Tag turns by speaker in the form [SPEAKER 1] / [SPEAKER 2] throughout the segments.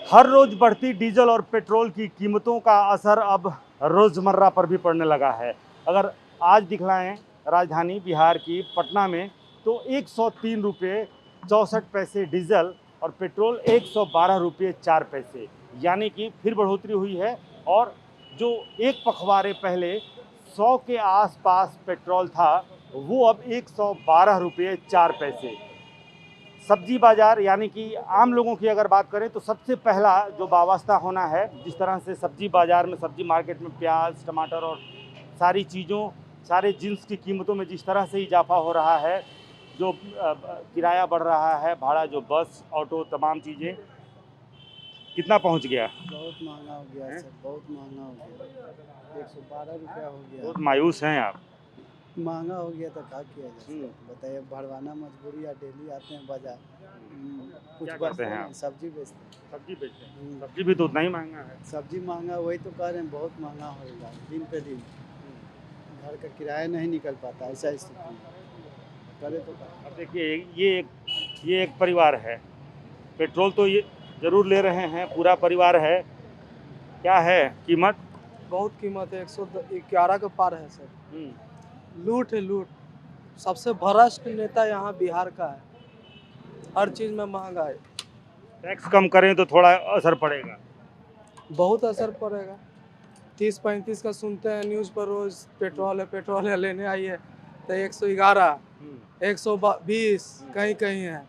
[SPEAKER 1] हर रोज बढ़ती डीजल और पेट्रोल की कीमतों का असर अब रोजमर्रा पर भी पड़ने लगा है। अगर आज दिखलाएं राजधानी बिहार की पटना में तो 103 रुपये 64 पैसे डीजल और पेट्रोल 112 रुपये 4 पैसे, यानी कि फिर बढ़ोतरी हुई है। और जो एक पखवाड़े पहले 100 के आसपास पेट्रोल था, वो अब 112 रुपये 4 पैसे। सब्जी बाजार यानी कि आम लोगों की अगर बात करें तो सबसे पहला जो वाबस्ता होना है, जिस तरह से सब्जी बाजार में, सब्जी मार्केट में प्याज, टमाटर और सारी चीज़ों, सारे जिन्स की कीमतों में जिस तरह से इजाफा हो रहा है, जो किराया बढ़ रहा है, भाड़ा, जो बस, ऑटो, तमाम चीज़ें, कितना पहुंच गया?
[SPEAKER 2] बहुत महंगा हो गया सर, बहुत महंगा हो गया। 112 रुपया हो गया।
[SPEAKER 1] बहुत मायूस हैं आप।
[SPEAKER 2] महंगा हो गया तो क्या किया जाए? बताइए, भरवाना मजबूरी या डेली आते हैं बाजार। कुछ
[SPEAKER 1] क्या करते हैं आप?
[SPEAKER 2] सब्जी बेचते हैं।
[SPEAKER 1] सब्जी बेचते हैं? सब्जी भी तो उतना ही महंगा है।
[SPEAKER 2] सब्जी महंगा, वही तो कह रहे हैं, बहुत महंगा होगा दिन पे दिन। घर का किराया नहीं निकल पाता, ऐसा स्थिति है। करे तो क्या?
[SPEAKER 1] अब देखिए, ये एक परिवार है। पेट्रोल तो ये जरूर ले रहे हैं, पूरा परिवार है। क्या है कीमत?
[SPEAKER 3] बहुत कीमत है, 111 के पार है सर। लूट है, लूट। सबसे भ्रष्ट नेता यहाँ बिहार का है। हर चीज में महंगाई।
[SPEAKER 1] टैक्स कम करें तो थोड़ा असर पड़ेगा।
[SPEAKER 3] बहुत असर पड़ेगा। 30-35 का सुनते हैं न्यूज़ पर रोज, पेट्रोल है लेने आई है तो 111, 120 कहीं कहीं है।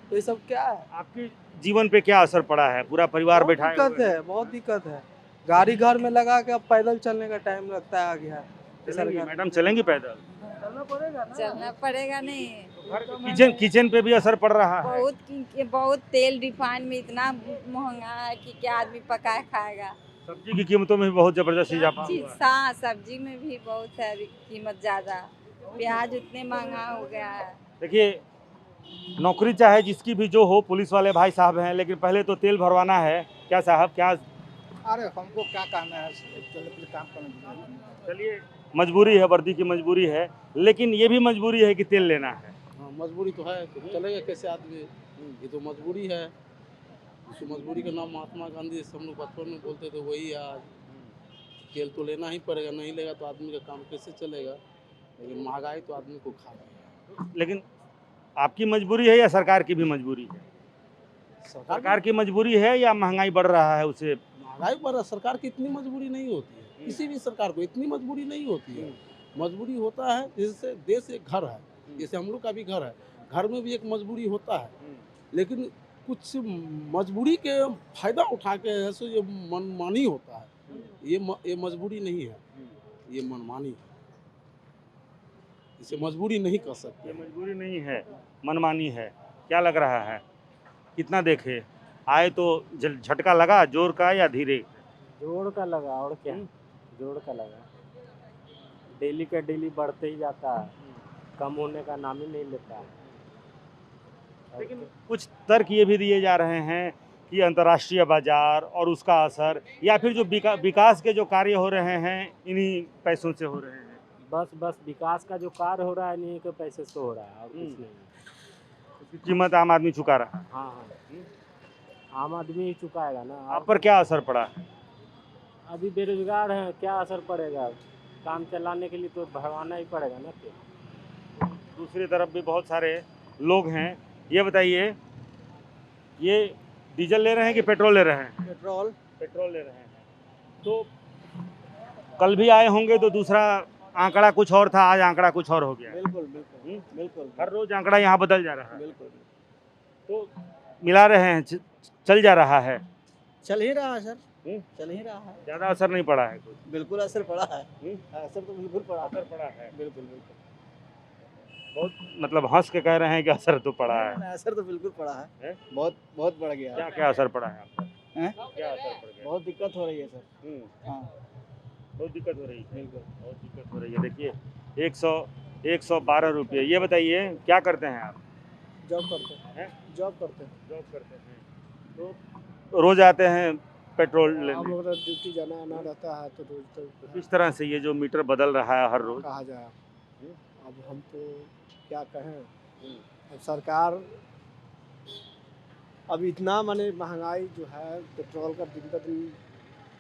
[SPEAKER 3] तो ये सब क्या है?
[SPEAKER 1] आपके जीवन पे क्या असर पड़ा है? पूरा परिवार बैठा है।
[SPEAKER 3] दिक्कत है, बहुत दिक्कत है। गाड़ी घर में लगा के अब पैदल चलने का टाइम लगता है, आ गया है।
[SPEAKER 1] मैडम चलेंगी पैदल?
[SPEAKER 4] चलना पड़ेगा नहीं।
[SPEAKER 1] किचन पे भी असर पड़ रहा है।
[SPEAKER 4] बहुत तेल रिफाइंड में इतना महंगा है कि क्या आदमी पकाए खाएगा।
[SPEAKER 1] सब्जी की कीमतों में भी बहुत जबरदस्त इजाफा हुआ है।
[SPEAKER 4] हाँ, सब्जी में भी बहुत है कीमत ज्यादा। प्याज उतने महंगा हो गया है।
[SPEAKER 1] देखिए, नौकरी चाहे जिसकी भी जो हो, पुलिस वाले भाई साहब हैं, लेकिन पहले तो तेल भरवाना है। क्या साहब, क्या?
[SPEAKER 2] अरे हमको क्या कहना है, काम करना।
[SPEAKER 1] चलिए, मजबूरी है, वर्दी की मजबूरी है, लेकिन ये भी मजबूरी है कि तेल लेना है।
[SPEAKER 5] हाँ, मजबूरी तो है, तो चलेगा कैसे आदमी? ये तो मजबूरी है। इस मजबूरी का नाम महात्मा गांधी हम लोग बचपन में बोलते थे, वही आज। तेल तो लेना ही पड़ेगा, नहीं लेगा तो आदमी का काम कैसे चलेगा? लेकिन महंगाई तो आदमी को खा रही है।
[SPEAKER 1] लेकिन आपकी मजबूरी है या सरकार की भी मजबूरी है? सरकार की मजबूरी है या महंगाई बढ़ रहा है उसे?
[SPEAKER 5] महंगाई बढ़ रहा, सरकार की इतनी मजबूरी नहीं होती है। किसी भी सरकार को इतनी मजबूरी नहीं होती है। मजबूरी होता है, जैसे देश एक घर है, जैसे हम लोग का भी घर है, घर में भी एक मजबूरी होता है। लेकिन कुछ मजबूरी के फायदा उठा के ऐसे ये मनमानी होता है। ये मजबूरी नहीं है, ये मनमानी है। इसे मजबूरी नहीं कर सकते।
[SPEAKER 1] ये मजबूरी नहीं है, मनमानी है। क्या लग रहा है? कितना देखे? आए तो झटका लगा जोर का या धीरे?
[SPEAKER 6] जोड़ का लगा, और क्या? जोड़ का लगा। डेली का डेली बढ़ते ही जाता है, कम होने का नाम ही नहीं लेता है।
[SPEAKER 1] लेकिन कुछ तर्क ये भी दिए जा रहे हैं कि अंतर्राष्ट्रीय बाजार और उसका असर, या फिर जो विकास के जो कार्य हो रहे हैं, इन्हीं पैसों से हो रहे हैं।
[SPEAKER 6] बस विकास का जो कार्य हो रहा है इन्हीं के पैसे से हो रहा है, और कुछ नहीं।
[SPEAKER 1] उसकी कीमत आम आदमी चुका रहा है।
[SPEAKER 6] हाँ, आम आदमी ही चुकाएगा ना।
[SPEAKER 1] आप पर क्या असर पड़ा है?
[SPEAKER 6] अभी बेरोजगार है, क्या असर पड़ेगा? काम चलाने के लिए तो भरवाना ही पड़ेगा ना।
[SPEAKER 1] दूसरी तरफ भी बहुत सारे लोग हैं। ये बताइए, ये डीजल ले रहे हैं कि पेट्रोल ले रहे हैं? पेट्रोल ले रहे हैं। तो कल भी आए होंगे तो दूसरा आंकड़ा कुछ और था, आज आंकड़ा कुछ और हो गया।
[SPEAKER 2] बिल्कुल।
[SPEAKER 1] हर रोज आंकड़ा यहाँ बदल जा रहा है।
[SPEAKER 2] बिल्कुल।
[SPEAKER 1] तो मिला रहे हैं, चल जा रहा है।
[SPEAKER 2] चल ही रहा है सर, चल ही रहा है।
[SPEAKER 1] ज़्यादा असर नहीं पड़ा है कुछ?
[SPEAKER 2] बिल्कुल असर पड़ा है। असर तो बिल्कुल पड़ा
[SPEAKER 1] है।
[SPEAKER 2] बिल्कुल।
[SPEAKER 1] बहुत मतलब हंस के कह रहे हैं कि असर तो पड़ा है।
[SPEAKER 2] असर तो बिल्कुल पड़ा है। बहुत बढ़ गया।
[SPEAKER 1] क्या असर पड़ा है आपका?
[SPEAKER 2] क्या असर पड़ गया? बहुत दिक्कत हो रही है सर। हाँ,
[SPEAKER 1] बहुत दिक्कत हो रही है।
[SPEAKER 2] बिल्कुल
[SPEAKER 1] बहुत दिक्कत हो रही है। देखिए, 112 रुपये। ये बताइए, क्या करते हैं आप?
[SPEAKER 2] जॉब करते हैं।
[SPEAKER 1] तो रोज आते हैं पेट्रोल लेने?
[SPEAKER 2] हम लोग ड्यूटी जाना आना रहता है, तो रोज तो
[SPEAKER 1] किस तरह से ये जो मीटर बदल रहा है हर रोज?
[SPEAKER 2] कहा जाए। अब हम तो क्या कहें, अब सरकार
[SPEAKER 7] अब इतना माने महंगाई जो है पेट्रोल का दिन ब दिन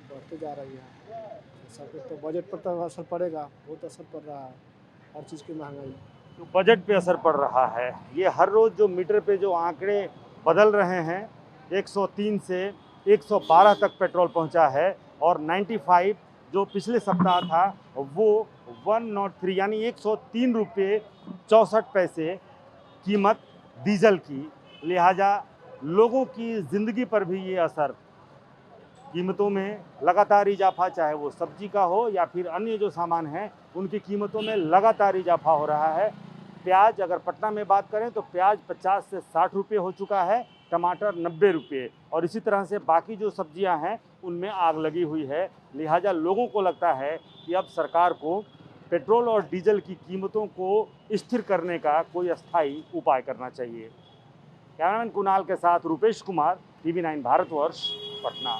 [SPEAKER 7] बढ़ते जा रही है, सबके तो बजट पर तो असर पड़ेगा, बहुत असर पड़ रहा है हर चीज़ की महंगाई।
[SPEAKER 1] तो बजट पे असर पड़ रहा है। ये हर रोज़ जो मीटर पे जो आंकड़े बदल रहे हैं, 103 से 112 तक पेट्रोल पहुंचा है और 95 जो पिछले सप्ताह था वो 103 यानी 103 रुपये 64 पैसे कीमत डीजल की। लिहाजा लोगों की ज़िंदगी पर भी ये असर, कीमतों में लगातार इजाफा, चाहे वो सब्जी का हो या फिर अन्य जो सामान हैं उनकी कीमतों में लगातार इजाफा हो रहा है। प्याज, अगर पटना में बात करें तो प्याज 50 से 60 रुपये हो चुका है, टमाटर 90 रुपये, और इसी तरह से बाकी जो सब्जियां हैं उनमें आग लगी हुई है। लिहाजा लोगों को लगता है कि अब सरकार को पेट्रोल और डीजल की कीमतों को स्थिर करने का कोई अस्थायी उपाय करना चाहिए। कैमरामैन कुणाल के साथ रूपेश कुमार, TV9 भारतवर्ष, पटना।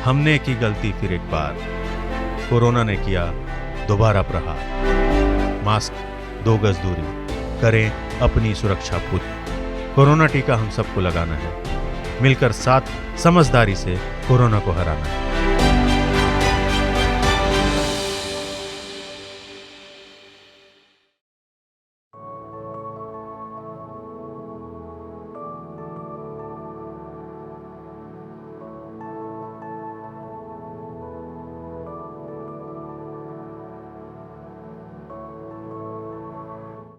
[SPEAKER 8] हमने की गलती फिर एक बार, कोरोना ने किया दोबारा प्रहार। मास्क, 2 गज दूरी, करें अपनी सुरक्षा पूरी। कोरोना टीका हम सबको लगाना है, मिलकर साथ समझदारी से कोरोना को हराना है।